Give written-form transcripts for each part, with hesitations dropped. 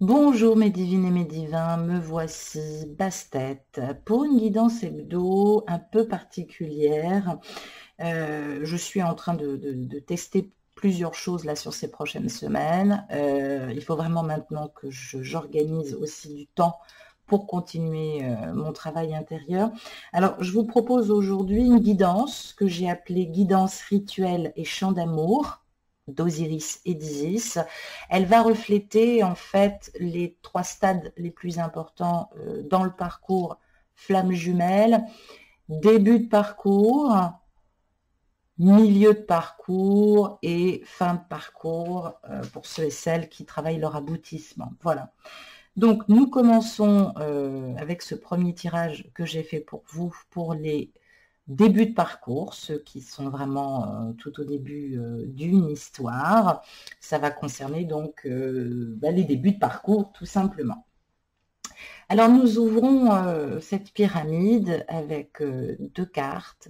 Bonjour mes divines et mes divins, me voici, Bastet, pour une guidance hebdo un peu particulière. Je suis en train de tester plusieurs choses là sur ces prochaines semaines. Il faut vraiment maintenant que j'organise aussi du temps pour continuer mon travail intérieur. Alors, je vous propose aujourd'hui une guidance que j'ai appelée guidance rituelle et chant d'amour d'Osiris et d'Isis. Elle va refléter en fait les 3 stades les plus importants dans le parcours flamme jumelle, début de parcours, milieu de parcours et fin de parcours pour ceux et celles qui travaillent leur aboutissement. Voilà. Donc nous commençons avec ce premier tirage que j'ai fait pour vous pour les début de parcours, ceux qui sont vraiment tout au début d'une histoire. Ça va concerner donc les débuts de parcours tout simplement. Alors nous ouvrons cette pyramide avec 2 cartes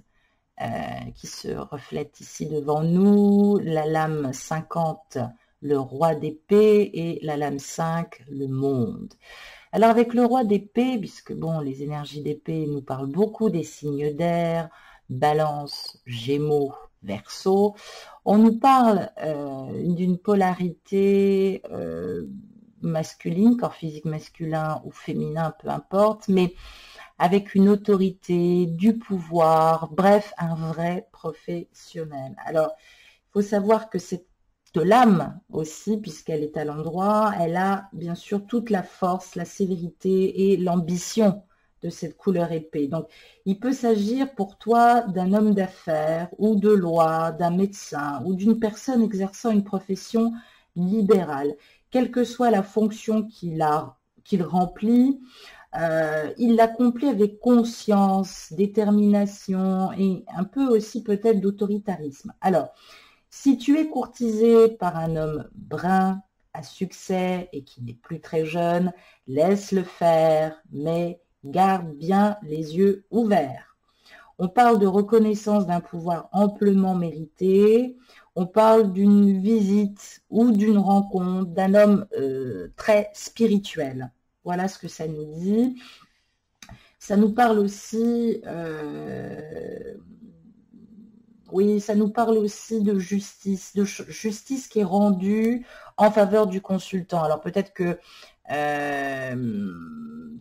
qui se reflètent ici devant nous, la lame 50, le roi d'épée, et la lame 5, le monde. Alors avec le roi d'épée, puisque bon, les énergies d'épée nous parlent beaucoup des signes d'air, Balance, Gémeaux, Verseau, on nous parle d'une polarité masculine, corps physique masculin ou féminin, peu importe, mais avec une autorité, du pouvoir, bref, un vrai professionnel. Alors, il faut savoir que c'est de l'âme aussi, puisqu'elle est à l'endroit, elle a bien sûr toute la force, la sévérité et l'ambition de cette couleur épée. Donc, il peut s'agir pour toi d'un homme d'affaires ou de loi, d'un médecin ou d'une personne exerçant une profession libérale. Quelle que soit la fonction qu'il remplit, il l'accomplit avec conscience, détermination et un peu aussi peut-être d'autoritarisme. Alors, si tu es courtisé par un homme brun, à succès et qui n'est plus très jeune, laisse-le faire, mais garde bien les yeux ouverts. On parle de reconnaissance d'un pouvoir amplement mérité, on parle d'une visite ou d'une rencontre d'un homme très spirituel. Voilà ce que ça nous dit. Ça nous parle aussi, oui, ça nous parle aussi de justice qui est rendue en faveur du consultant. Alors peut-être que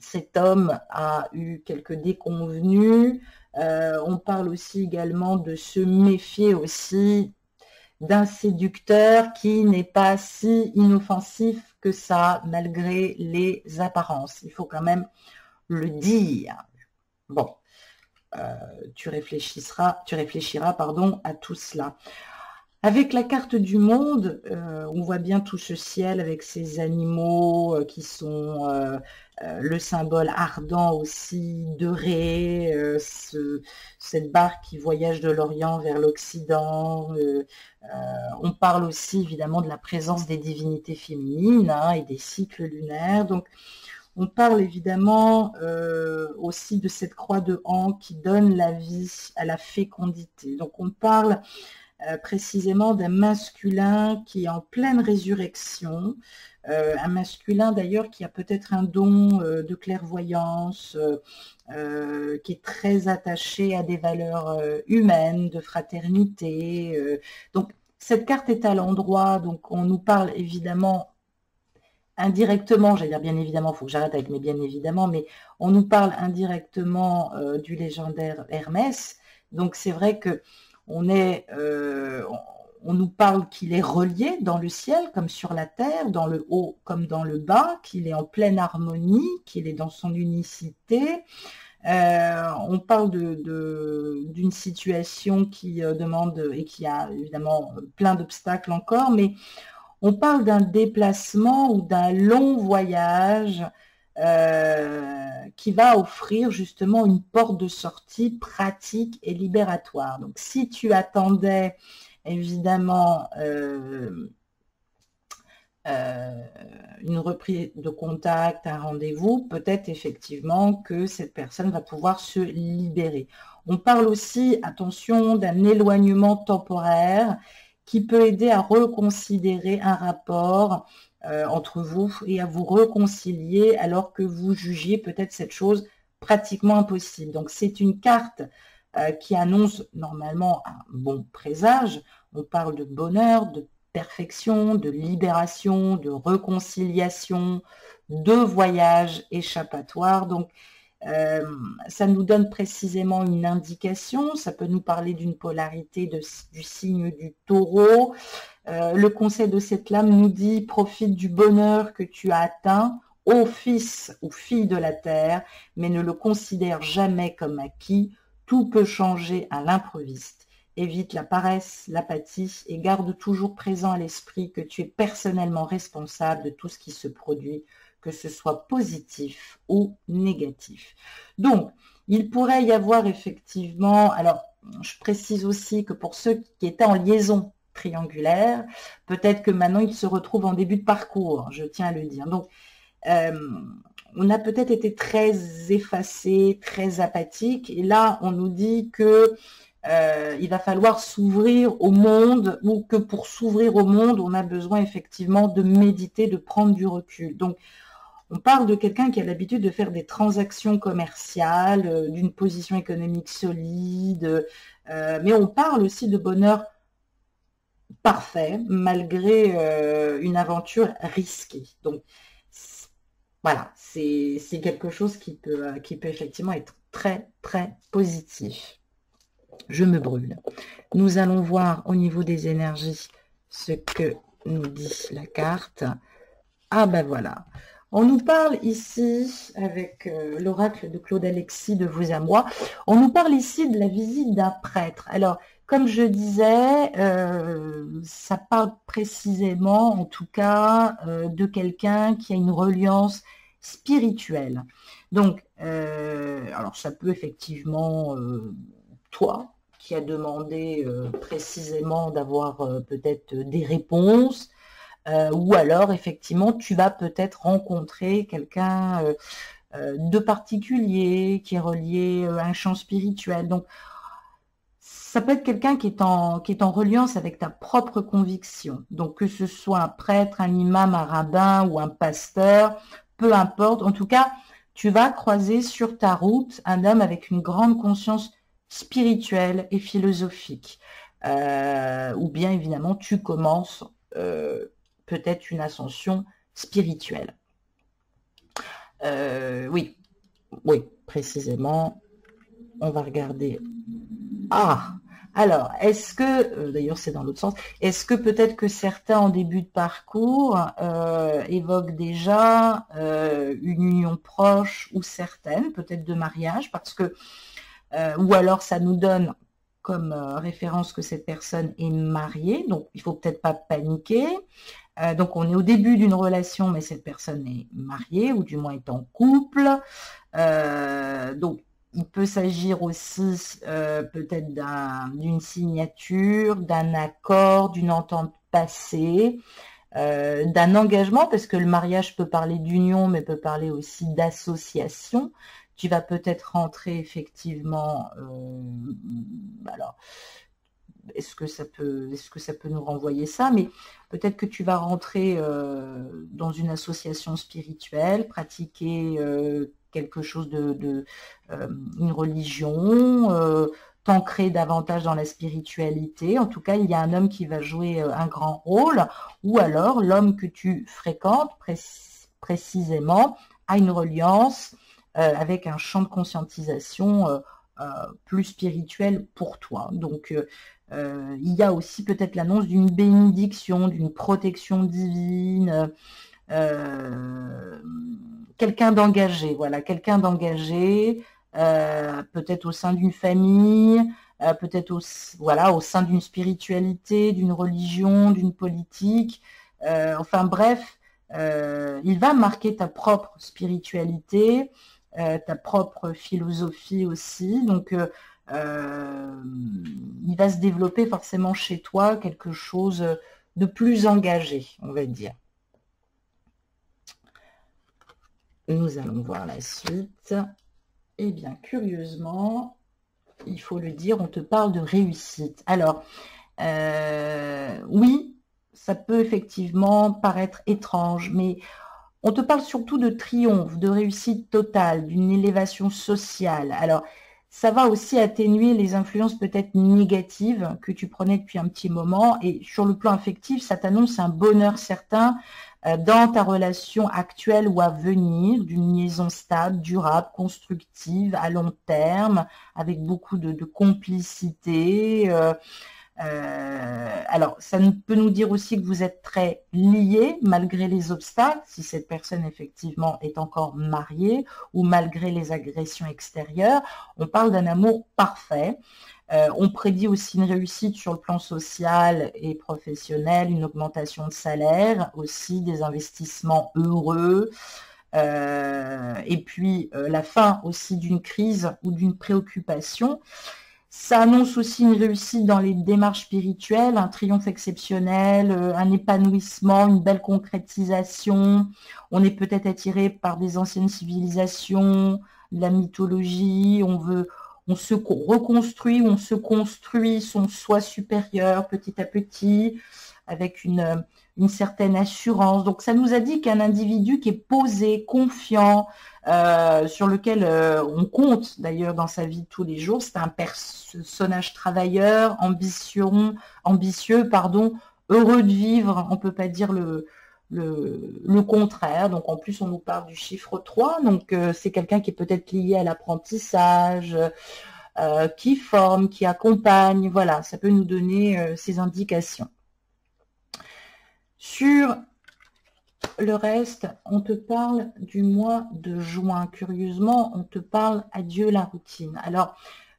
cet homme a eu quelques déconvenues. On parle aussi également de se méfier aussi d'un séducteur qui n'est pas si inoffensif que ça, malgré les apparences. Il faut quand même le dire. Bon, tu réfléchiras à tout cela. Avec la carte du monde, on voit bien tout ce ciel avec ces animaux qui sont le symbole ardent aussi de Ré, cette barque qui voyage de l'Orient vers l'Occident. On parle aussi évidemment de la présence des divinités féminines et des cycles lunaires. Donc, on parle évidemment aussi de cette croix de Han qui donne la vie à la fécondité. Donc, on parle précisément d'un masculin qui est en pleine résurrection, un masculin d'ailleurs qui a peut-être un don de clairvoyance, qui est très attaché à des valeurs humaines, de fraternité. Donc cette carte est à l'endroit, donc on nous parle évidemment indirectement, j'allais dire bien évidemment, il faut que j'arrête avec mes bien évidemment, mais on nous parle indirectement du légendaire Hermès. Donc c'est vrai que on nous parle qu'il est relié dans le ciel comme sur la terre, dans le haut comme dans le bas, qu'il est en pleine harmonie, qu'il est dans son unicité. On parle d'une situation qui demande et qui a évidemment plein d'obstacles encore, mais on parle d'un déplacement ou d'un long voyage qui va offrir justement une porte de sortie pratique et libératoire. Donc, si tu attendais évidemment une reprise de contact, un rendez-vous, peut-être effectivement que cette personne va pouvoir se libérer. On parle aussi, attention, d'un éloignement temporaire qui peut aider à reconsidérer un rapport entre vous et à vous réconcilier alors que vous jugiez peut-être cette chose pratiquement impossible. Donc c'est une carte qui annonce normalement un bon présage. On parle de bonheur, de perfection, de libération, de réconciliation, de voyage échappatoire. Donc ça nous donne précisément une indication. Ça peut nous parler d'une polarité du signe du taureau. Le conseil de cette lame nous dit: profite du bonheur que tu as atteint, ô fils ou fille de la terre, mais ne le considère jamais comme acquis. Tout peut changer à l'improviste. Évite la paresse, l'apathie et garde toujours présent à l'esprit que tu es personnellement responsable de tout ce qui se produit, que ce soit positif ou négatif. Donc, il pourrait y avoir effectivement, alors je précise aussi que pour ceux qui étaient en liaison triangulaire, peut-être que maintenant ils se retrouvent en début de parcours, je tiens à le dire. Donc, on a peut-être été très effacé, très apathique, et là on nous dit que il va falloir s'ouvrir au monde, ou que pour s'ouvrir au monde, on a besoin effectivement de méditer, de prendre du recul. Donc, on parle de quelqu'un qui a l'habitude de faire des transactions commerciales, d'une position économique solide, mais on parle aussi de bonheur parfait, malgré une aventure risquée. Donc, voilà, c'est quelque chose qui peut effectivement être très, très positif. Je me brûle. Nous allons voir au niveau des énergies ce que nous dit la carte. Ah ben voilà. On nous parle ici, avec l'oracle de Claude Alexis de Vous à Moi, on nous parle ici de la visite d'un prêtre. Alors, comme je disais, ça parle précisément, en tout cas, de quelqu'un qui a une reliance spirituelle. Donc, alors ça peut effectivement, toi, qui a demandé précisément d'avoir peut-être des réponses, ou alors effectivement tu vas peut-être rencontrer quelqu'un de particulier qui est relié à un champ spirituel. Donc ça peut être quelqu'un qui est en reliance avec ta propre conviction. Donc que ce soit un prêtre, un imam, un rabbin ou un pasteur, peu importe. En tout cas, tu vas croiser sur ta route un homme avec une grande conscience spirituelle et philosophique. Ou bien évidemment, tu commences peut-être une ascension spirituelle. Oui, précisément. On va regarder. Ah, alors, est-ce que, d'ailleurs c'est dans l'autre sens, est-ce que peut-être que certains en début de parcours évoquent déjà une union proche ou certaine, peut-être de mariage, parce que, ou alors ça nous donne comme référence que cette personne est mariée, donc il faut peut-être pas paniquer. Donc on est au début d'une relation, mais cette personne est mariée, ou du moins est en couple. Donc il peut s'agir aussi peut-être d'une signature, d'un accord, d'une entente passée, d'un engagement, parce que le mariage peut parler d'union, mais peut parler aussi d'association. Tu vas peut-être rentrer effectivement, alors, est-ce que ça peut nous renvoyer ça, mais peut-être que tu vas rentrer dans une association spirituelle, pratiquer quelque chose une religion, t'ancrer davantage dans la spiritualité. En tout cas, il y a un homme qui va jouer un grand rôle, ou alors l'homme que tu fréquentes précisément a une reliance avec un champ de conscientisation plus spirituel pour toi. Donc, il y a aussi peut-être l'annonce d'une bénédiction, d'une protection divine, quelqu'un d'engagé, voilà, quelqu'un d'engagé, peut-être au sein d'une famille, peut-être au sein d'une spiritualité, d'une religion, d'une politique, enfin bref, il va marquer ta propre spiritualité, ta propre philosophie aussi, donc il va se développer forcément chez toi quelque chose de plus engagé, on va dire. Nous allons voir la suite. Eh bien, curieusement, il faut le dire, on te parle de réussite. Alors, oui, ça peut effectivement paraître étrange, mais on te parle surtout de triomphe, de réussite totale, d'une élévation sociale. Alors, ça va aussi atténuer les influences peut-être négatives que tu prenais depuis un petit moment. Et sur le plan affectif, ça t'annonce un bonheur certain dans ta relation actuelle ou à venir, d'une liaison stable, durable, constructive, à long terme, avec beaucoup de complicité. Alors, ça peut nous dire aussi que vous êtes très liés malgré les obstacles, si cette personne effectivement est encore mariée ou malgré les agressions extérieures. On parle d'un amour parfait. On prédit aussi une réussite sur le plan social et professionnel, une augmentation de salaire, aussi des investissements heureux. Et puis la fin aussi d'une crise ou d'une préoccupation. Ça annonce aussi une réussite dans les démarches spirituelles, un triomphe exceptionnel, un épanouissement, une belle concrétisation. On est peut-être attiré par des anciennes civilisations, la mythologie, on se reconstruit, on se construit son soi supérieur petit à petit, avec une certaine assurance. Donc ça nous a dit qu'un individu qui est posé, confiant, sur lequel on compte d'ailleurs dans sa vie de tous les jours, c'est un personnage travailleur, ambitieux, heureux de vivre, on peut pas dire le contraire. Donc en plus on nous parle du chiffre 3, donc c'est quelqu'un qui est peut-être lié à l'apprentissage, qui forme, qui accompagne, voilà, ça peut nous donner ces indications. Sur le reste, on te parle du mois de juin. Curieusement, on te parle adieu la routine. Alors,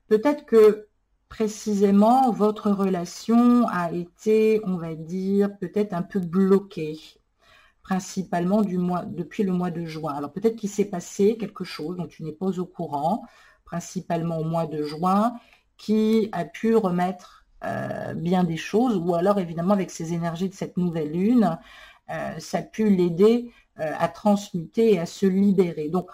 peut-être que précisément, votre relation a été, on va dire, peut-être un peu bloquée, principalement depuis le mois de juin. Alors, peut-être qu'il s'est passé quelque chose dont tu n'es pas au courant, principalement au mois de juin, qui a pu remettre bien des choses, ou alors, évidemment, avec ces énergies de cette nouvelle lune, ça a pu l'aider à transmuter et à se libérer. Donc,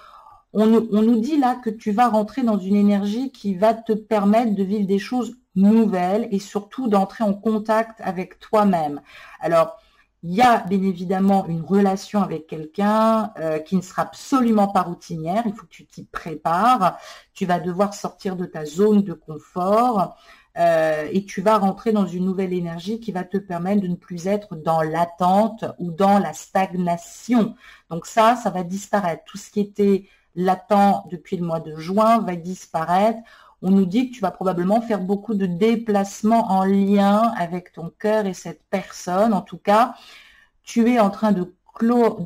on nous dit là que tu vas rentrer dans une énergie qui va te permettre de vivre des choses nouvelles et surtout d'entrer en contact avec toi-même. Alors, il y a bien évidemment une relation avec quelqu'un qui ne sera absolument pas routinière. Il faut que tu t'y prépares. Tu vas devoir sortir de ta zone de confort. Et tu vas rentrer dans une nouvelle énergie qui va te permettre de ne plus être dans l'attente ou dans la stagnation. Donc ça va disparaître. Tout ce qui était latent depuis le mois de juin va disparaître. On nous dit que tu vas probablement faire beaucoup de déplacements en lien avec ton cœur et cette personne. En tout cas, tu es en train de clore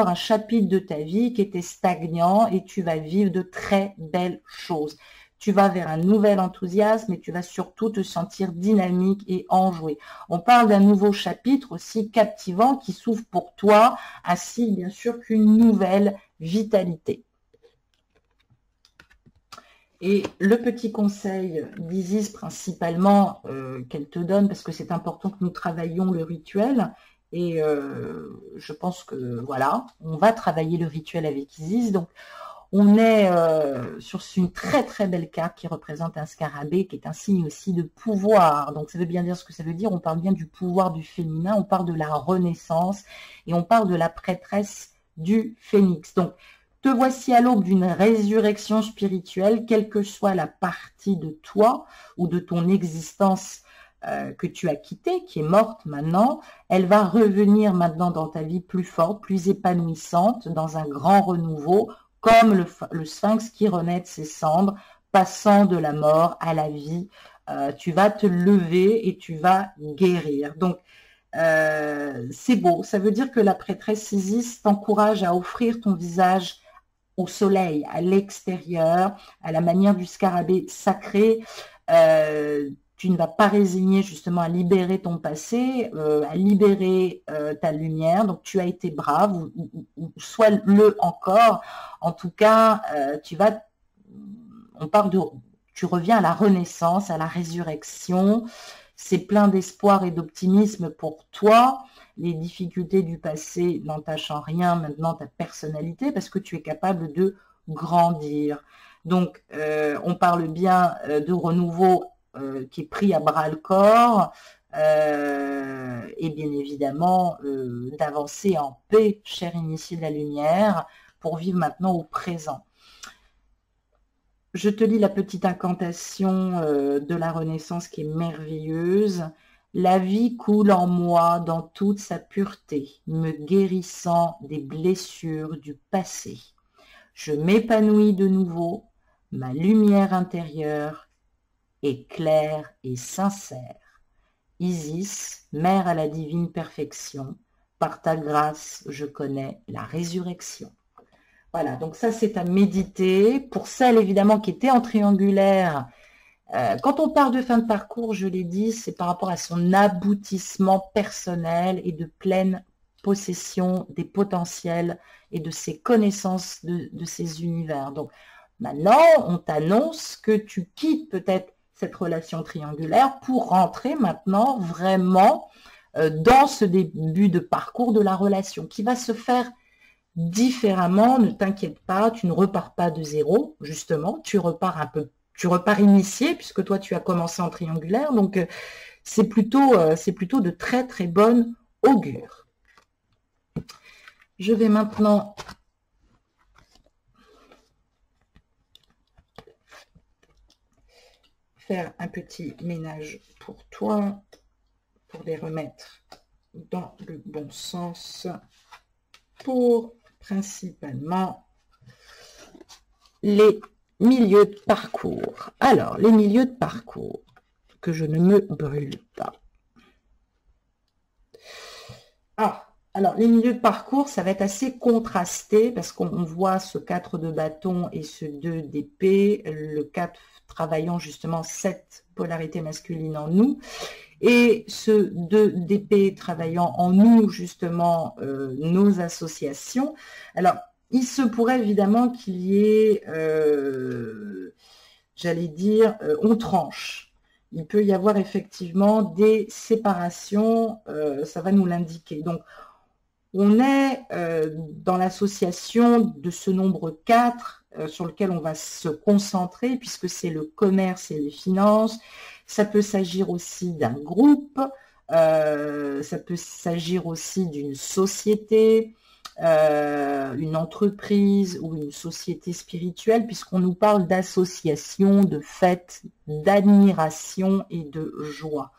un chapitre de ta vie qui était stagnant et tu vas vivre de très belles choses. Tu vas vers un nouvel enthousiasme et tu vas surtout te sentir dynamique et enjoué. On parle d'un nouveau chapitre aussi captivant qui s'ouvre pour toi, ainsi bien sûr qu'une nouvelle vitalité. Et le petit conseil d'Isis principalement qu'elle te donne, parce que c'est important que nous travaillions le rituel, et je pense que voilà, on va travailler le rituel avec Isis, donc on est sur une très très belle carte qui représente un scarabée, qui est un signe aussi de pouvoir. Donc ça veut bien dire ce que ça veut dire. On parle bien du pouvoir du féminin, on parle de la renaissance et on parle de la prêtresse du phénix. Donc te voici à l'aube d'une résurrection spirituelle, quelle que soit la partie de toi ou de ton existence que tu as quittée, qui est morte maintenant. Elle va revenir maintenant dans ta vie plus forte, plus épanouissante, dans un grand renouveau, comme le sphinx qui renaît de ses cendres, passant de la mort à la vie. Tu vas te lever et tu vas guérir. Donc, c'est beau. Ça veut dire que la prêtresse Isis t'encourage à offrir ton visage au soleil, à l'extérieur, à la manière du scarabée sacré. Tu ne vas pas résigner justement à libérer ton passé, à libérer ta lumière. Donc, tu as été brave, ou sois-le encore. En tout cas, tu reviens à la renaissance, à la résurrection. C'est plein d'espoir et d'optimisme pour toi. Les difficultés du passé n'entachent en rien maintenant ta personnalité parce que tu es capable de grandir. Donc, on parle bien de renouveau qui est pris à bras le corps et bien évidemment d'avancer en paix, cher initié de la lumière, pour vivre maintenant au présent. Je te lis la petite incantation de la Renaissance qui est merveilleuse. La vie coule en moi dans toute sa pureté, me guérissant des blessures du passé. Je m'épanouis de nouveau, ma lumière intérieure est claire et sincère. Isis, mère à la divine perfection, par ta grâce, je connais la résurrection. Voilà, donc ça c'est à méditer. Pour celles évidemment qui étaient en triangulaire, quand on parle de fin de parcours, je l'ai dit, c'est par rapport à son aboutissement personnel et de pleine possession des potentiels et de ses connaissances de ses univers. Donc maintenant, on t'annonce que tu quittes peut-être cette relation triangulaire pour rentrer maintenant vraiment dans ce début de parcours de la relation qui va se faire différemment. Ne t'inquiète pas, tu ne repars pas de zéro, justement, tu repars initié, puisque toi tu as commencé en triangulaire, donc c'est plutôt de très très bonne augure. Je vais maintenant faire un petit ménage pour toi, pour les remettre dans le bon sens, pour principalement les milieux de parcours. Alors, les milieux de parcours, que je ne me brûle pas. Alors, les milieux de parcours, ça va être assez contrasté parce qu'on voit ce 4 de bâton et ce 2 d'épée, le 4 travaillant justement cette polarité masculine en nous, et ce 2 d'épée travaillant en nous justement nos associations. Alors, il se pourrait évidemment qu'il y ait, j'allais dire, on tranche. Il peut y avoir effectivement des séparations, ça va nous l'indiquer. Donc, on est dans l'association de ce nombre 4 sur lequel on va se concentrer puisque c'est le commerce et les finances. Ça peut s'agir aussi d'un groupe, ça peut s'agir aussi d'une société, une entreprise ou une société spirituelle, puisqu'on nous parle d'association, de fête, d'admiration et de joie.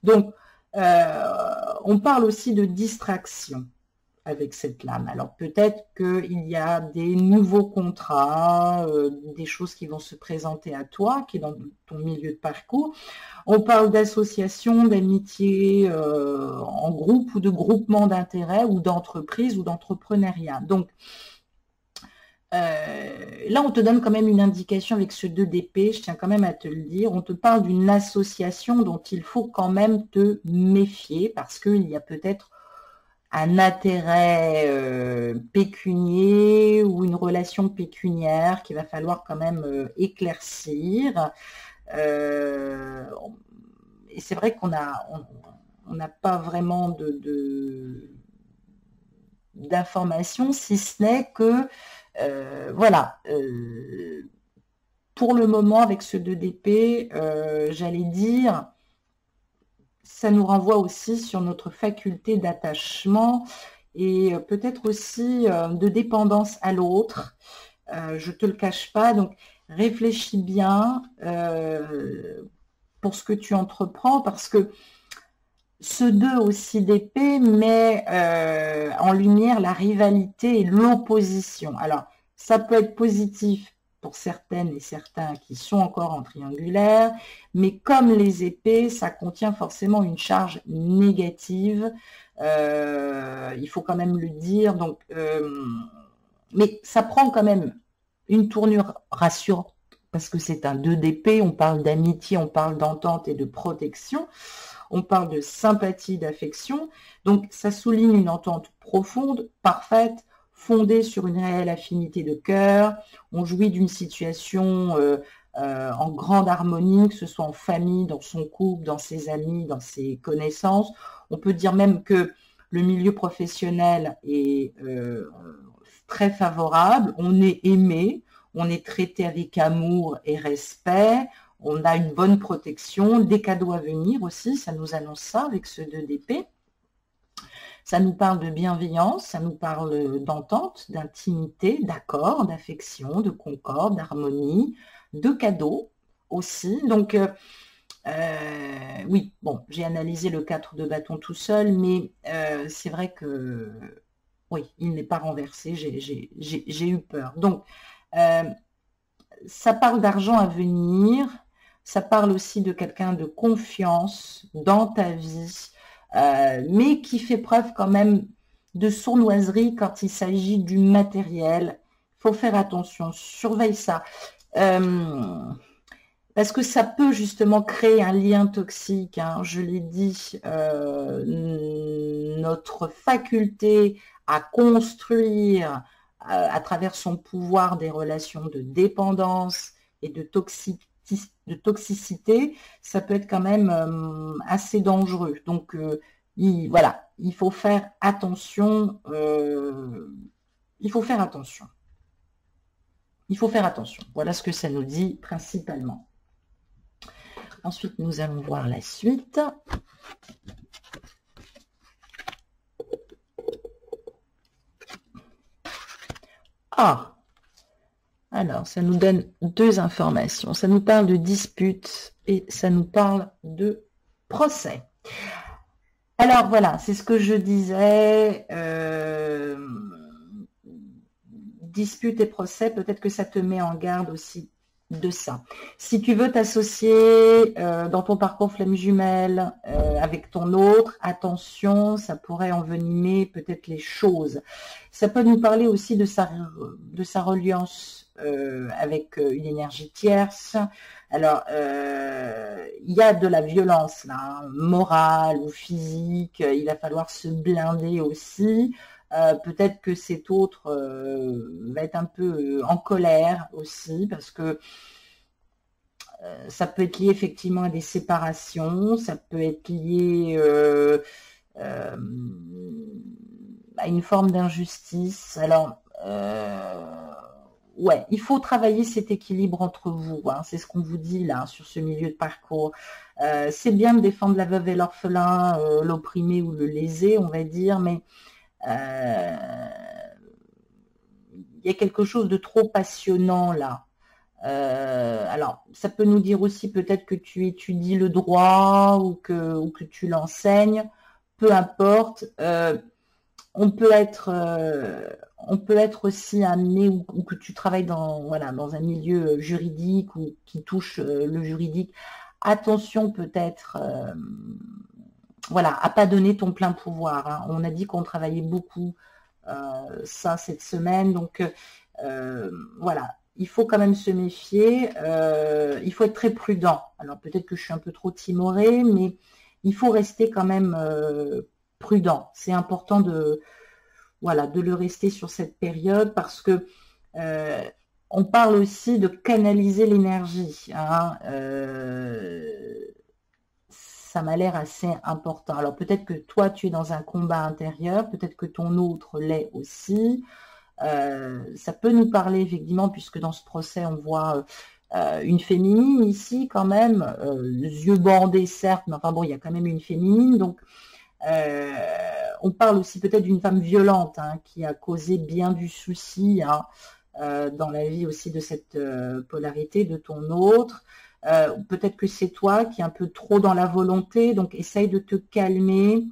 Donc, on parle aussi de distraction avec cette lame. Alors peut-être qu'il y a des nouveaux contrats, des choses qui vont se présenter à toi, qui est dans ton milieu de parcours. On parle d'association, d'amitié en groupe ou de groupement d'intérêts ou d'entreprise ou d'entrepreneuriat. Donc là, on te donne quand même une indication avec ce 2 d'épée, je tiens quand même à te le dire. On te parle d'une association dont il faut quand même te méfier parce qu'il y a peut-être un intérêt pécunier ou une relation pécuniaire qu'il va falloir quand même éclaircir. Et c'est vrai qu'on n'a pas vraiment d'informations, si ce n'est que, voilà, pour le moment, avec ce 2 d'épée, j'allais dire, ça nous renvoie aussi sur notre faculté d'attachement et peut-être aussi de dépendance à l'autre. Je ne te le cache pas, donc réfléchis bien pour ce que tu entreprends, parce que ce 2 aussi d'épée met en lumière la rivalité et l'opposition. Alors, ça peut être positif pour certaines et certains qui sont encore en triangulaire, mais comme les épées, ça contient forcément une charge négative, il faut quand même le dire, donc, mais ça prend quand même une tournure rassurante, parce que c'est un 2 d'épée, on parle d'amitié, on parle d'entente et de protection, on parle de sympathie, d'affection, donc ça souligne une entente profonde, parfaite, fondée sur une réelle affinité de cœur. On jouit d'une situation en grande harmonie, que ce soit en famille, dans son couple, dans ses amis, dans ses connaissances. On peut dire même que le milieu professionnel est très favorable, on est aimé, on est traité avec amour et respect, on a une bonne protection, des cadeaux à venir aussi, ça nous annonce ça avec ce 2 d'épée. Ça nous parle de bienveillance, ça nous parle d'entente, d'intimité, d'accord, d'affection, de concorde, d'harmonie, de cadeaux aussi. Donc, oui, bon, j'ai analysé le 4 de bâton tout seul, mais c'est vrai que, oui, il n'est pas renversé, j'ai eu peur. Donc, ça parle d'argent à venir, ça parle aussi de quelqu'un de confiance dans ta vie, mais qui fait preuve quand même de sournoiserie quand il s'agit du matériel. Il faut faire attention, surveille ça. Parce que ça peut justement créer un lien toxique, hein, je l'ai dit, notre faculté à construire à travers son pouvoir des relations de dépendance et de toxicité, ça peut être quand même assez dangereux. Donc, voilà, il faut faire attention. Il faut faire attention. Il faut faire attention. Voilà ce que ça nous dit principalement. Ensuite, nous allons voir la suite. Ah, alors, ça nous donne deux informations. Ça nous parle de dispute et ça nous parle de procès. Alors, voilà, c'est ce que je disais. Dispute et procès, peut-être que ça te met en garde aussi de ça. Si tu veux t'associer dans ton parcours flamme jumelle avec ton autre, attention, ça pourrait envenimer peut-être les choses. Ça peut nous parler aussi de sa reliance avec une énergie tierce. Alors, il y a de la violence là, hein, morale ou physique, il va falloir se blinder aussi. Peut-être que cet autre va être un peu en colère aussi, parce que ça peut être lié effectivement à des séparations, ça peut être lié à une forme d'injustice. Alors, ouais, il faut travailler cet équilibre entre vous, hein, c'est ce qu'on vous dit là, sur ce milieu de parcours. C'est bien de défendre la veuve et l'orphelin, l'opprimé ou le lésé, on va dire, mais il y a quelque chose de trop passionnant là. Alors, ça peut nous dire aussi peut-être que tu étudies le droit ou que tu l'enseignes, peu importe. On peut être aussi amené ou que tu travailles dans un milieu juridique ou qui touche le juridique. Attention peut-être à pas donner ton plein pouvoir, hein. On a dit qu'on travaillait beaucoup ça cette semaine, donc voilà, il faut quand même se méfier, il faut être très prudent. Alors peut-être que je suis un peu trop timorée, mais il faut rester quand même prudent. C'est important de le rester sur cette période, parce que on parle aussi de canaliser l'énergie, hein, ça m'a l'air assez important. Alors peut-être que toi tu es dans un combat intérieur, peut-être que ton autre l'est aussi. Ça peut nous parler effectivement, puisque dans ce procès on voit une féminine ici quand même, yeux bandés certes, mais enfin bon, il y a quand même une féminine, donc on parle aussi peut-être d'une femme violente, hein, qui a causé bien du souci, hein, dans la vie aussi de cette polarité de ton autre. Peut-être que c'est toi qui es un peu trop dans la volonté, donc essaye de te calmer.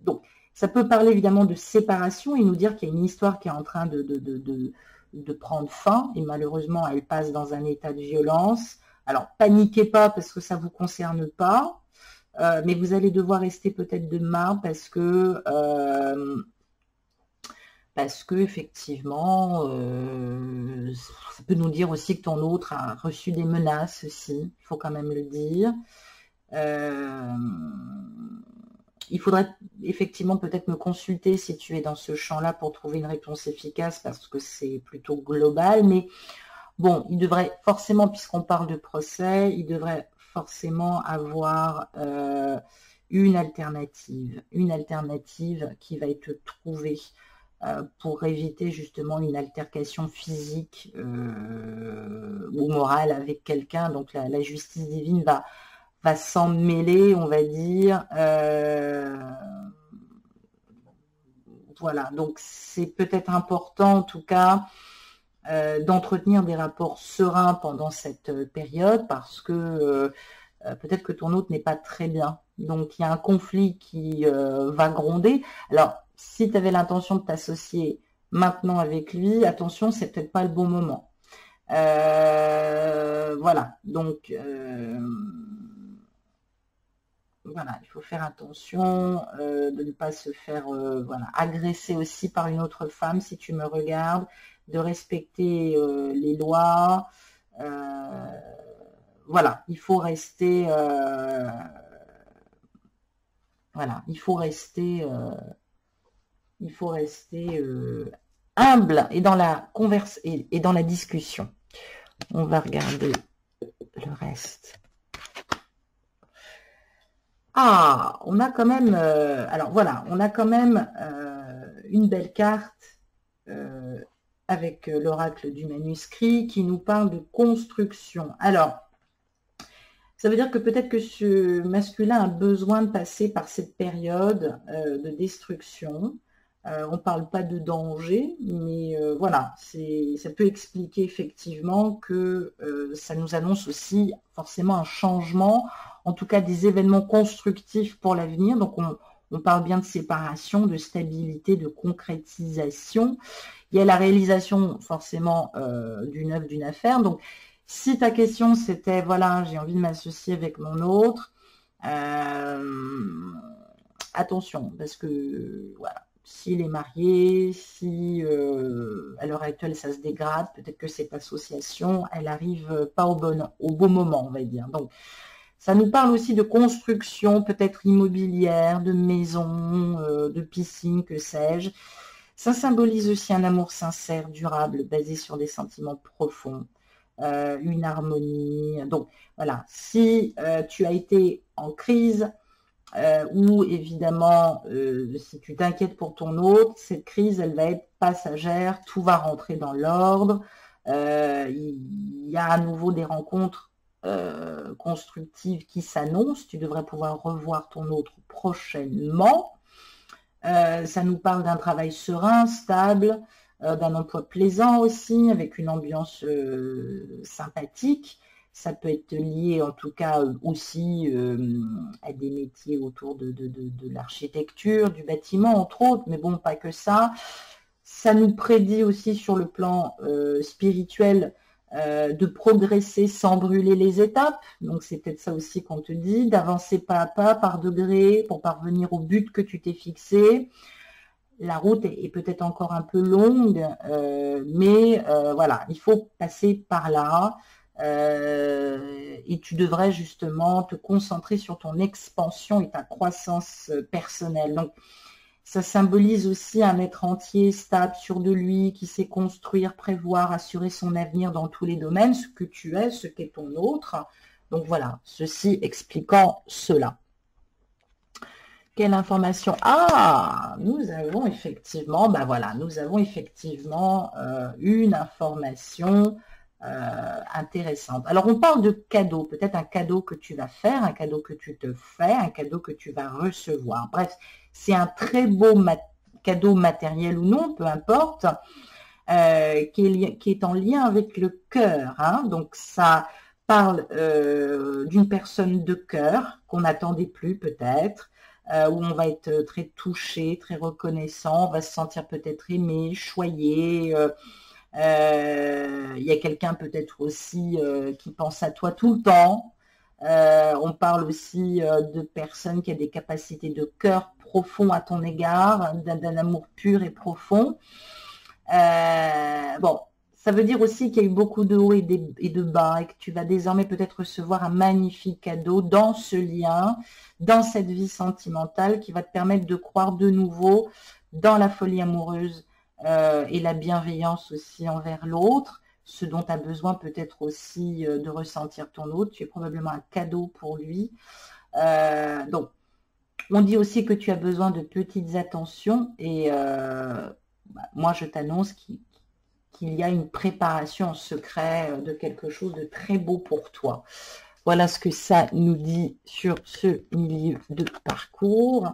Donc, ça peut parler évidemment de séparation et nous dire qu'il y a une histoire qui est en train de prendre fin, et malheureusement elle passe dans un état de violence. Alors, paniquez pas parce que ça ne vous concerne pas, mais vous allez devoir rester peut-être demain parce que effectivement, ça peut nous dire aussi que ton autre a reçu des menaces aussi, il faut quand même le dire. Il faudrait effectivement peut-être me consulter si tu es dans ce champ-là pour trouver une réponse efficace, parce que c'est plutôt global, mais bon, il devrait forcément, puisqu'on parle de procès, il devrait forcément avoir une alternative qui va être trouvée pour éviter justement une altercation physique ou morale avec quelqu'un. Donc la justice divine va va s'en mêler, on va dire. Voilà, donc c'est peut-être important en tout cas d'entretenir des rapports sereins pendant cette période parce que peut-être que ton hôte n'est pas très bien. Donc il y a un conflit qui va gronder. Alors, si tu avais l'intention de t'associer maintenant avec lui, attention, c'est peut-être pas le bon moment. Voilà, donc voilà, il faut faire attention de ne pas se faire voilà, agresser aussi par une autre femme si tu me regardes, de respecter les lois. Voilà, il faut rester voilà, il faut rester humble et dans la converse et dans la discussion. On va regarder le reste. Ah, on a quand même, alors voilà, on a quand même une belle carte avec l'oracle du manuscrit qui nous parle de construction. Alors, ça veut dire que peut-être que ce masculin a besoin de passer par cette période de destruction. On ne parle pas de danger, mais voilà, ça peut expliquer effectivement que ça nous annonce aussi forcément un changement, en tout cas des événements constructifs pour l'avenir. Donc on parle bien de séparation, de stabilité, de concrétisation. Il y a la réalisation forcément d'une œuvre, d'une affaire. Donc si ta question c'était, voilà, j'ai envie de m'associer avec mon autre, attention, parce que voilà. S'il est marié, si à l'heure actuelle ça se dégrade, peut-être que cette association, elle arrive pas au bon moment, on va dire. Donc, ça nous parle aussi de construction, peut-être immobilière, de maison, de piscine, que sais-je. Ça symbolise aussi un amour sincère, durable, basé sur des sentiments profonds, une harmonie. Donc, voilà, si tu as été en crise, ou évidemment, si tu t'inquiètes pour ton autre, cette crise, elle va être passagère, tout va rentrer dans l'ordre, il y a à nouveau des rencontres constructives qui s'annoncent, tu devrais pouvoir revoir ton autre prochainement. Ça nous parle d'un travail serein, stable, d'un emploi plaisant aussi, avec une ambiance sympathique. Ça peut être lié en tout cas aussi à des métiers autour de l'architecture, du bâtiment, entre autres, mais bon, pas que ça. Ça nous prédit aussi sur le plan spirituel de progresser sans brûler les étapes. Donc c'est peut-être ça aussi qu'on te dit, d'avancer pas à pas, par degrés, pour parvenir au but que tu t'es fixé. La route est peut-être encore un peu longue, mais voilà, il faut passer par là. Et tu devrais justement te concentrer sur ton expansion et ta croissance personnelle. Donc, ça symbolise aussi un être entier, stable, sûr de lui, qui sait construire, prévoir, assurer son avenir dans tous les domaines, ce que tu es, ce qu'est ton autre. Donc voilà, ceci expliquant cela. Quelle information? Ah, nous avons effectivement, ben voilà, nous avons effectivement une information intéressante. Alors, on parle de cadeau, peut-être un cadeau que tu vas faire, un cadeau que tu te fais, un cadeau que tu vas recevoir. Bref, c'est un très beau cadeau matériel ou non, peu importe, qui est en lien avec le cœur. Hein. Donc, ça parle d'une personne de cœur qu'on n'attendait plus peut-être, où on va être très touché, très reconnaissant, on va se sentir peut-être aimé, choyé. Il y a quelqu'un peut-être aussi qui pense à toi tout le temps. On parle aussi de personnes qui ont des capacités de cœur profond à ton égard, d'un amour pur et profond. Bon, ça veut dire aussi qu'il y a eu beaucoup de hauts et de bas et que tu vas désormais peut-être recevoir un magnifique cadeau dans ce lien, dans cette vie sentimentale qui va te permettre de croire de nouveau dans la folie amoureuse et la bienveillance aussi envers l'autre, ce dont tu as besoin peut-être aussi de ressentir ton autre. Tu es probablement un cadeau pour lui. Donc, on dit aussi que tu as besoin de petites attentions et moi, je t'annonce qu'il y a une préparation en secret de quelque chose de très beau pour toi. Voilà ce que ça nous dit sur ce milieu de parcours.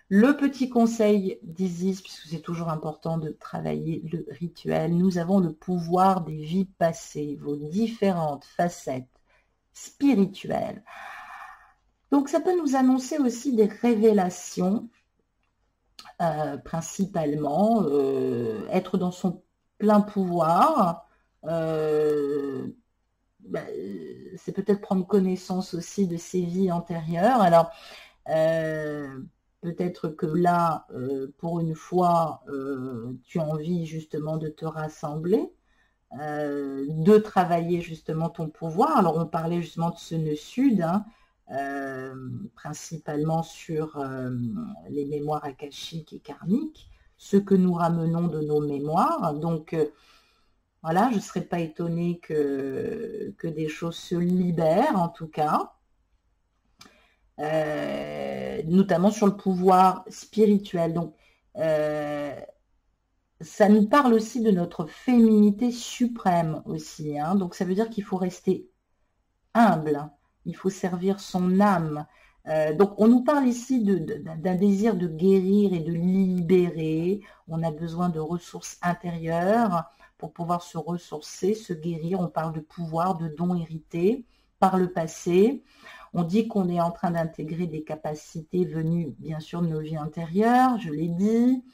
Le petit conseil d'Isis, puisque c'est toujours important de travailler le rituel, nous avons le pouvoir des vies passées, vos différentes facettes spirituelles. Donc ça peut nous annoncer aussi des révélations, principalement, être dans son plein pouvoir, c'est peut-être prendre connaissance aussi de ses vies antérieures. Alors, peut-être que là, pour une fois, tu as envie justement de te rassembler, de travailler justement ton pouvoir. Alors, on parlait justement de ce nœud sud, hein, principalement sur les mémoires akashiques et karmiques, ce que nous ramenons de nos mémoires. Donc, voilà, je ne serais pas étonnée que des choses se libèrent, en tout cas. Notamment sur le pouvoir spirituel. Donc, ça nous parle aussi de notre féminité suprême aussi. Hein. Donc, ça veut dire qu'il faut rester humble. Il faut servir son âme. Donc, on nous parle ici d'un désir de guérir et de libérer. On a besoin de ressources intérieures pour pouvoir se ressourcer, se guérir. On parle de pouvoir, de dons hérités par le passé. On dit qu'on est en train d'intégrer des capacités venues, bien sûr, de nos vies antérieures, je l'ai dit.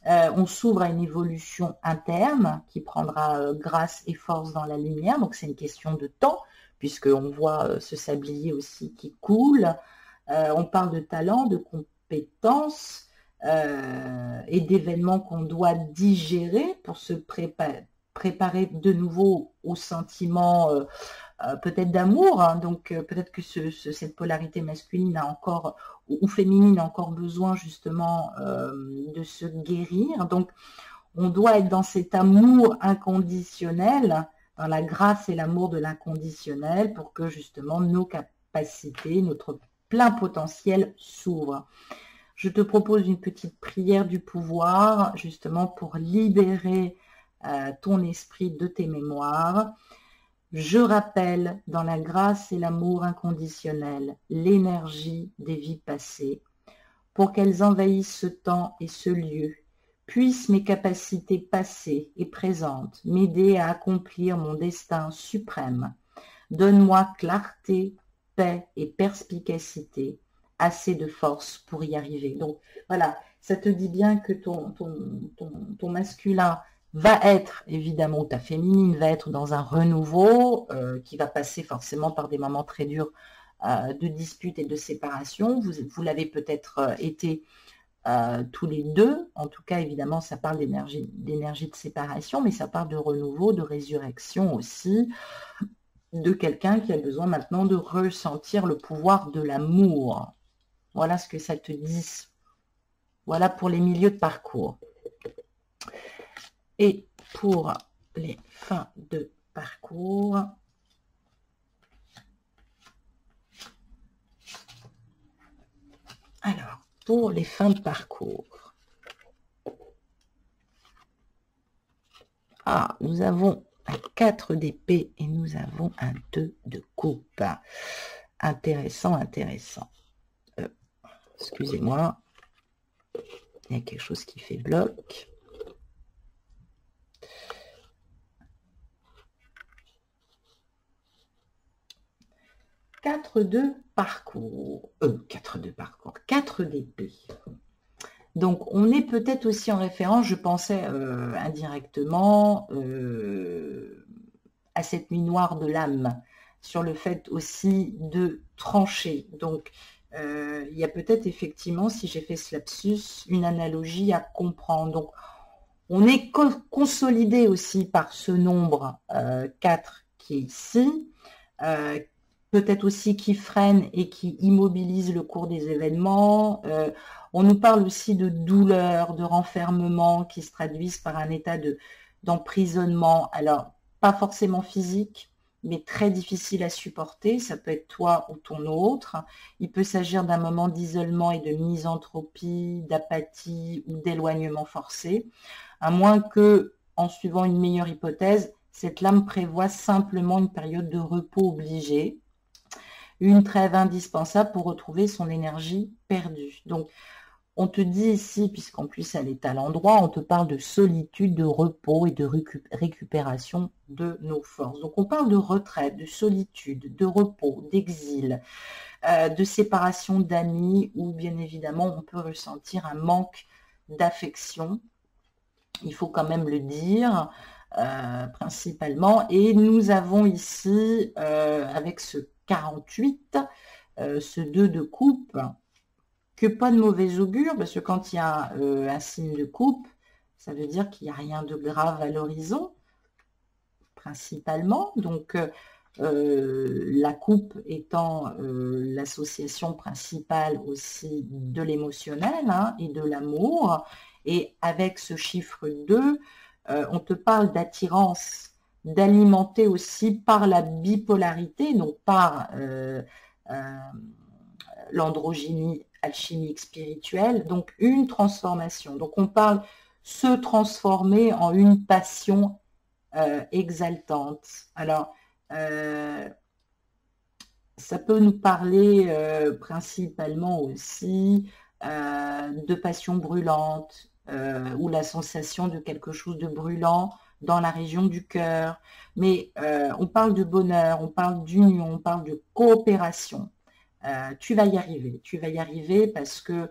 On s'ouvre à une évolution interne qui prendra grâce et force dans la lumière. Donc, c'est une question de temps, puisqu'on voit ce sablier aussi qui coule. On parle de talent, de compétences et d'événements qu'on doit digérer pour se préparer de nouveau au sentiment peut-être d'amour. Hein. Donc, peut-être que cette polarité masculine a encore, ou féminine a encore besoin justement de se guérir. Donc, on doit être dans cet amour inconditionnel, dans la grâce et l'amour de l'inconditionnel pour que justement nos capacités, notre plein potentiel s'ouvrent. Je te propose une petite prière du pouvoir justement pour libérer ton esprit de tes mémoires. Je rappelle dans la grâce et l'amour inconditionnel l'énergie des vies passées pour qu'elles envahissent ce temps et ce lieu. Puissent mes capacités passées et présentes m'aider à accomplir mon destin suprême. Donne-moi clarté, paix et perspicacité, assez de force pour y arriver. Donc voilà, ça te dit bien que ton masculin va être, évidemment, ou ta féminine va être dans un renouveau qui va passer forcément par des moments très durs de disputes et de séparation. Vous l'avez peut-être été tous les deux. En tout cas, évidemment, ça parle d'énergie de séparation, mais ça parle de renouveau, de résurrection aussi, de quelqu'un qui a besoin maintenant de ressentir le pouvoir de l'amour. Voilà ce que ça te dit. Voilà pour les milieux de parcours. Et pour les fins de parcours, alors, pour les fins de parcours, nous avons un 4 d'épée et nous avons un 2 de coupe. Intéressant, intéressant. Excusez-moi, il y a quelque chose qui fait bloc. 4 de parcours, 4 d'épée. Donc, on est peut-être aussi en référence, je pensais indirectement à cette nuit noire de l'âme, sur le fait aussi de trancher. Donc, il y a peut-être effectivement, si j'ai fait ce lapsus, une analogie à comprendre. Donc, on est consolidé aussi par ce nombre 4 qui est ici, peut-être aussi qui freine et qui immobilise le cours des événements. On nous parle aussi de douleur, de renfermement qui se traduisent par un état d'emprisonnement. Alors, pas forcément physique, mais très difficile à supporter. Ça peut être toi ou ton autre. Il peut s'agir d'un moment d'isolement et de misanthropie, d'apathie ou d'éloignement forcé. À moins que, en suivant une meilleure hypothèse, cette lame prévoit simplement une période de repos obligé. une trêve indispensable pour retrouver son énergie perdue. Donc, on te dit ici, puisqu'en plus elle est à l'endroit, on te parle de solitude, de repos et de récupération de nos forces. Donc on parle de retraite, de solitude, de repos, d'exil, de séparation d'amis, où bien évidemment on peut ressentir un manque d'affection. Il faut quand même le dire, principalement. Et nous avons ici, avec ce 48, ce 2 de coupe, que pas de mauvais augure, parce que quand il y a un signe de coupe, ça veut dire qu'il n'y a rien de grave à l'horizon, principalement. Donc, la coupe étant l'association principale aussi de l'émotionnel hein, et de l'amour. Et avec ce chiffre 2, on te parle d'attirance, d'alimenter aussi par la bipolarité, donc par l'androgynie alchimique spirituelle, donc une transformation. Donc on parle se transformer en une passion exaltante. Alors, ça peut nous parler principalement aussi de passion brûlante ou la sensation de quelque chose de brûlant dans la région du cœur. Mais on parle de bonheur, on parle d'union, on parle de coopération. Tu vas y arriver parce que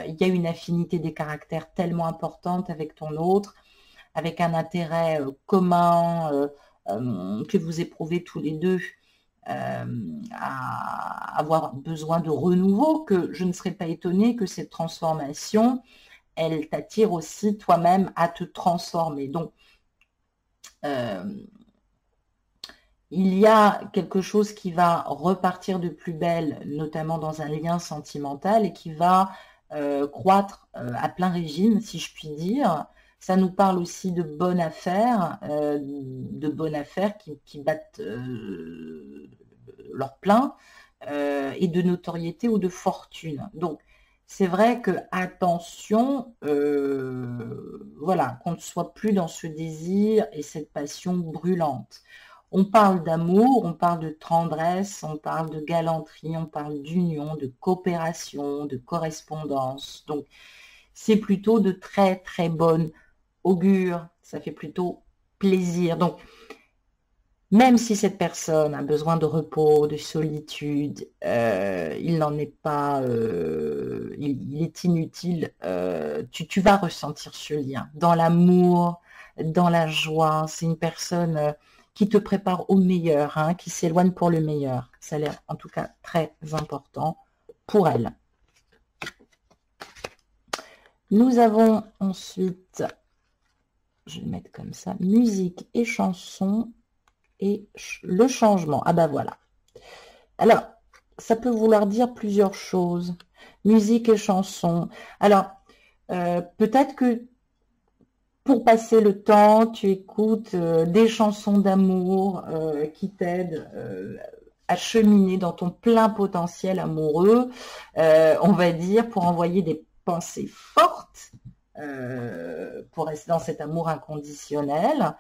il y a une affinité des caractères tellement importante avec ton autre, avec un intérêt commun que vous éprouvez tous les deux à avoir besoin de renouveau, que je ne serais pas étonnée que cette transformation, elle t'attire aussi toi-même à te transformer. Donc, il y a quelque chose qui va repartir de plus belle, notamment dans un lien sentimental, et qui va croître à plein régime, si je puis dire. Ça nous parle aussi de bonnes affaires qui battent leur plein, et de notoriété ou de fortune. Donc, c'est vrai que, attention, voilà, qu'on ne soit plus dans ce désir et cette passion brûlante. On parle d'amour, on parle de tendresse, on parle de galanterie, on parle d'union, de coopération, de correspondance. Donc, c'est plutôt de très, très bonne augure. Ça fait plutôt plaisir. Donc, même si cette personne a besoin de repos, de solitude, il n'en est pas, il est inutile. Tu vas ressentir ce lien dans l'amour, dans la joie. C'est une personne qui te prépare au meilleur, hein, qui s'éloigne pour le meilleur. Ça a l'air en tout cas très important pour elle. Nous avons ensuite, je vais le mettre comme ça, musique et chansons et le changement. Ah ben voilà. Alors, ça peut vouloir dire plusieurs choses. Musique et chansons. Alors, peut-être que pour passer le temps, tu écoutes des chansons d'amour qui t'aident à cheminer dans ton plein potentiel amoureux, on va dire, pour envoyer des pensées fortes, pour rester dans cet amour inconditionnel.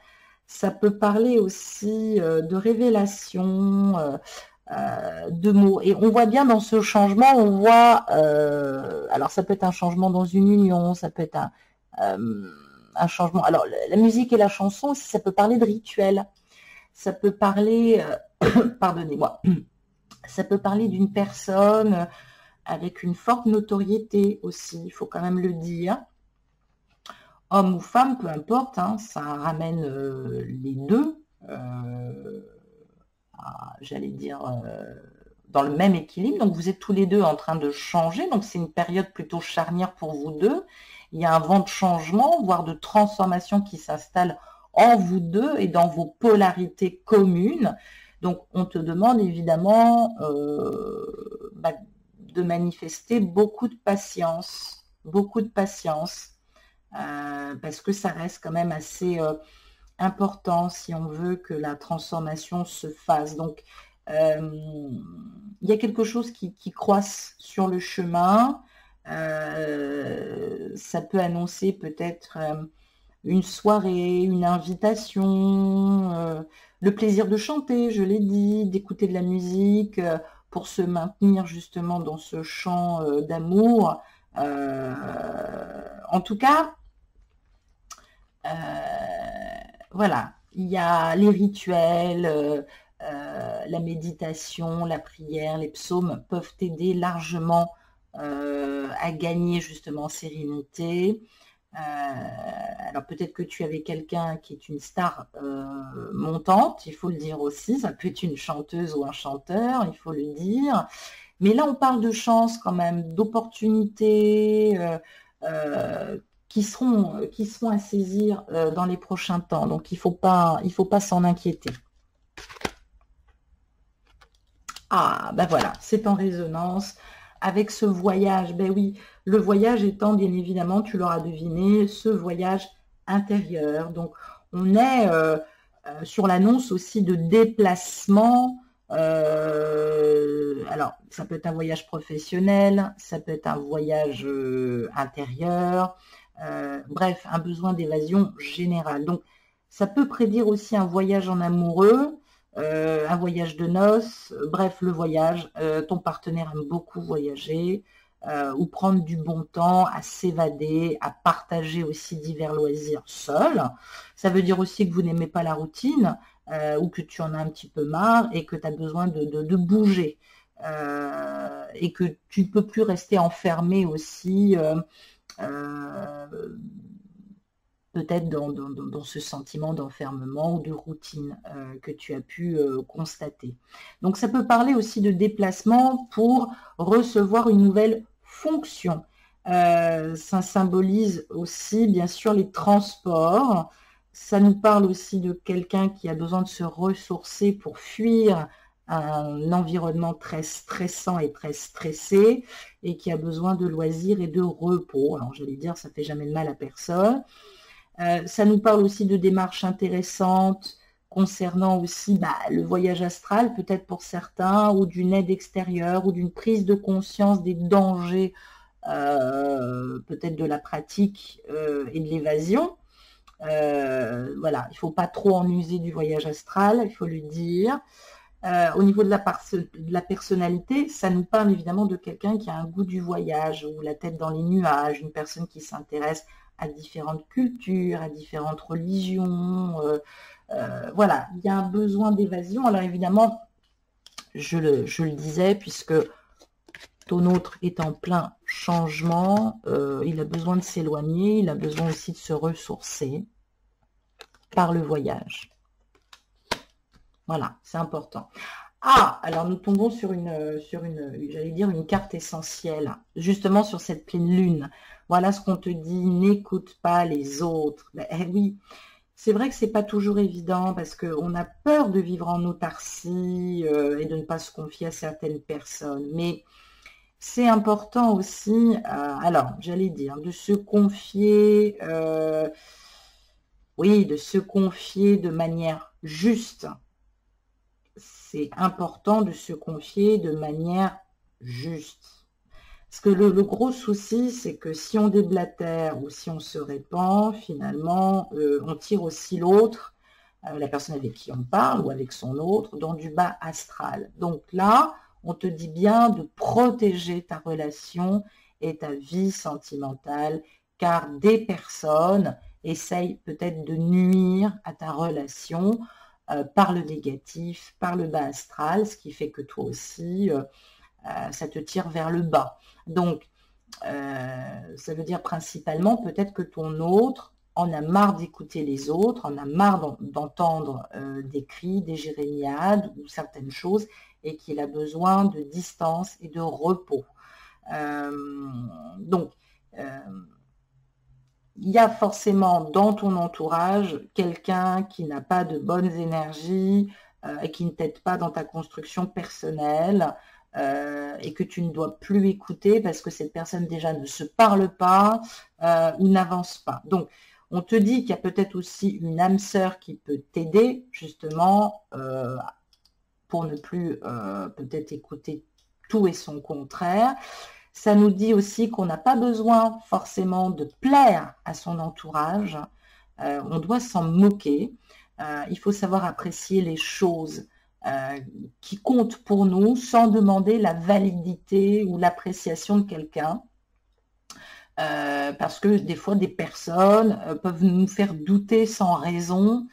Ça peut parler aussi de révélation, de mots. Et on voit bien dans ce changement, on voit, alors ça peut être un changement dans une union, ça peut être un changement. Alors, la musique et la chanson, ça peut parler de rituel. Ça peut parler, pardonnez-moi, ça peut parler d'une personne avec une forte notoriété aussi, il faut quand même le dire. Homme ou femme, peu importe, hein, ça ramène les deux, j'allais dire, dans le même équilibre. Donc, vous êtes tous les deux en train de changer. Donc, c'est une période plutôt charnière pour vous deux. Il y a un vent de changement, voire de transformation qui s'installe en vous deux et dans vos polarités communes. Donc, on te demande évidemment de manifester beaucoup de patience, parce que ça reste quand même assez important si on veut que la transformation se fasse. Donc, il y a quelque chose qui croisse sur le chemin. Ça peut annoncer peut-être une soirée, une invitation, le plaisir de chanter, je l'ai dit, d'écouter de la musique pour se maintenir justement dans ce champ d'amour. En tout cas, voilà, il y a les rituels, la méditation, la prière, les psaumes peuvent t'aider largement à gagner justement sérénité. Alors peut-être que tu avais quelqu'un qui est une star montante, il faut le dire aussi, ça peut être une chanteuse ou un chanteur, il faut le dire. Mais là, on parle de chance quand même, d'opportunités qui seront à saisir dans les prochains temps. Donc, il faut pas s'en inquiéter. Ah, ben voilà, c'est en résonance avec ce voyage. Ben oui, le voyage étant bien évidemment, tu l'auras deviné, ce voyage intérieur. Donc, on est sur l'annonce aussi de déplacement. Alors, ça peut être un voyage professionnel, ça peut être un voyage intérieur, bref, un besoin d'évasion générale. Donc, ça peut prédire aussi un voyage en amoureux, un voyage de noces, bref, le voyage. Ton partenaire aime beaucoup voyager ou prendre du bon temps à s'évader, à partager aussi divers loisirs seul. Ça veut dire aussi que vous n'aimez pas la routine ou que tu en as un petit peu marre et que tu as besoin de bouger et que tu ne peux plus rester enfermé aussi peut-être dans ce sentiment d'enfermement ou de routine que tu as pu constater. Donc ça peut parler aussi de déplacement pour recevoir une nouvelle fonction. Ça symbolise aussi bien sûr les transports. Ça nous parle aussi de quelqu'un qui a besoin de se ressourcer pour fuir un environnement très stressant et très stressé et qui a besoin de loisirs et de repos. Alors j'allais dire, ça fait jamais de mal à personne. Ça nous parle aussi de démarches intéressantes concernant aussi le voyage astral, peut-être pour certains, ou d'une aide extérieure, ou d'une prise de conscience des dangers, peut-être de la pratique et de l'évasion. Voilà, il ne faut pas trop en user du voyage astral, il faut le dire. Au niveau de la personnalité, ça nous parle évidemment de quelqu'un qui a un goût du voyage, ou la tête dans les nuages, une personne qui s'intéresse à différentes cultures, à différentes religions. Voilà, il y a un besoin d'évasion. Alors évidemment, je le disais, puisque ton autre est en plein changement, il a besoin de s'éloigner, il a besoin aussi de se ressourcer par le voyage. Voilà, c'est important. Ah, alors nous tombons sur j'allais dire, une carte essentielle, justement sur cette pleine lune. Voilà ce qu'on te dit, n'écoute pas les autres. Oui, c'est vrai que c'est pas toujours évident parce qu'on a peur de vivre en autarcie et de ne pas se confier à certaines personnes. Mais c'est important aussi, alors j'allais dire, de se confier, oui, de se confier de manière juste. C'est important de se confier de manière juste. Parce que le gros souci, c'est que si on déblatère ou si on se répand, finalement, on tire aussi l'autre, la personne avec qui on parle ou avec son autre, dans du bas astral. Donc là, on te dit bien de protéger ta relation et ta vie sentimentale, car des personnes essayent peut-être de nuire à ta relation par le négatif, par le bas astral, ce qui fait que toi aussi, ça te tire vers le bas. Donc, ça veut dire principalement peut-être que ton autre en a marre d'écouter les autres, en a marre d'entendre des cris, des jérémiades ou certaines choses, et qu'il a besoin de distance et de repos. Donc, il y a forcément dans ton entourage quelqu'un qui n'a pas de bonnes énergies et qui ne t'aide pas dans ta construction personnelle et que tu ne dois plus écouter parce que cette personne déjà ne se parle pas ou n'avance pas. Donc, on te dit qu'il y a peut-être aussi une âme sœur qui peut t'aider justement pour ne plus peut-être écouter tout et son contraire. Ça nous dit aussi qu'on n'a pas besoin forcément de plaire à son entourage. On doit s'en moquer. Il faut savoir apprécier les choses qui comptent pour nous sans demander la validité ou l'appréciation de quelqu'un. Parce que des fois, des personnes peuvent nous faire douter sans raison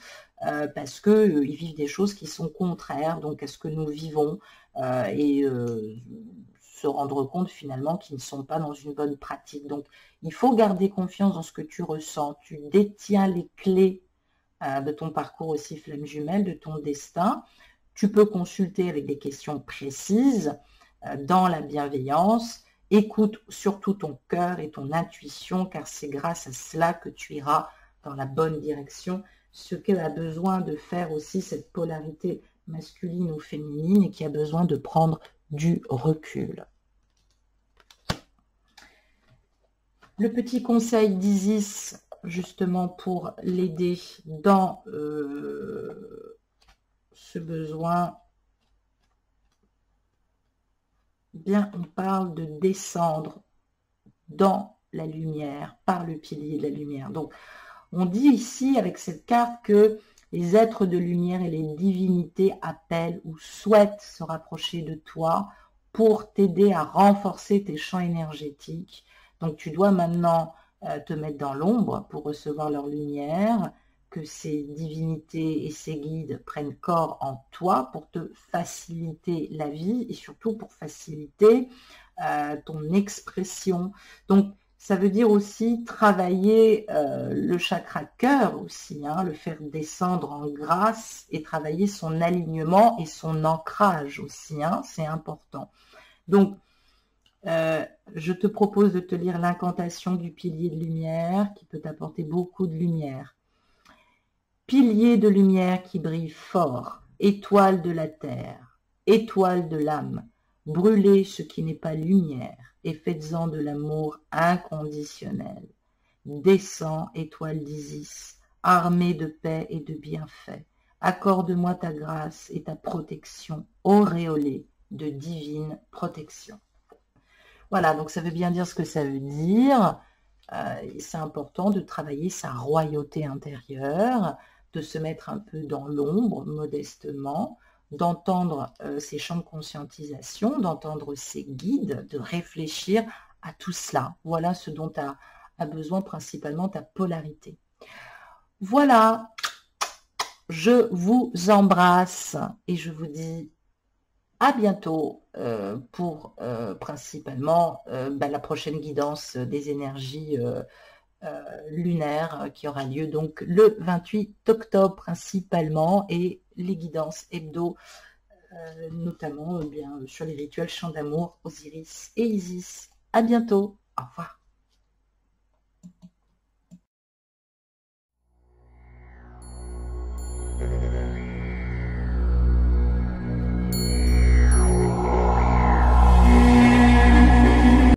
parce qu'ils vivent des choses qui sont contraires donc à ce que nous vivons et se rendre compte finalement qu'ils ne sont pas dans une bonne pratique. Donc, il faut garder confiance dans ce que tu ressens. Tu détiens les clés de ton parcours aussi flamme jumelle, de ton destin. Tu peux consulter avec des questions précises dans la bienveillance. Écoute surtout ton cœur et ton intuition, car c'est grâce à cela que tu iras dans la bonne direction. Ce qu'elle a besoin de faire aussi, cette polarité masculine ou féminine, et qui a besoin de prendre du recul. Le petit conseil d'Isis, justement pour l'aider dans ce besoin, bien, on parle de descendre dans la lumière, par le pilier de la lumière. Donc, on dit ici, avec cette carte, que les êtres de lumière et les divinités appellent ou souhaitent se rapprocher de toi pour t'aider à renforcer tes champs énergétiques. Donc, tu dois maintenant te mettre dans l'ombre pour recevoir leur lumière, que ces divinités et ces guides prennent corps en toi pour te faciliter la vie et surtout pour faciliter ton expression. Donc, ça veut dire aussi travailler le chakra cœur aussi, hein, le faire descendre en grâce et travailler son alignement et son ancrage aussi, hein, c'est important. Donc, je te propose de te lire l'incantation du pilier de lumière qui peut t'apporter beaucoup de lumière. Pilier de lumière qui brille fort, étoile de la terre, étoile de l'âme, brûlez ce qui n'est pas lumière et faites-en de l'amour inconditionnel. Descends, étoile d'Isis, armée de paix et de bienfaits, accorde-moi ta grâce et ta protection, auréolée de divine protection. Voilà, donc ça veut bien dire ce que ça veut dire. C'est important de travailler sa royauté intérieure, de se mettre un peu dans l'ombre, modestement, d'entendre ces champs de conscientisation, d'entendre ces guides, de réfléchir à tout cela. Voilà ce dont a besoin principalement ta polarité. Voilà, je vous embrasse et je vous dis à bientôt pour principalement la prochaine guidance des énergies lunaires qui aura lieu donc le 28 octobre principalement, et les guidances hebdo notamment bien sur les rituels chants d'amour, Osiris et Isis. À bientôt, au revoir.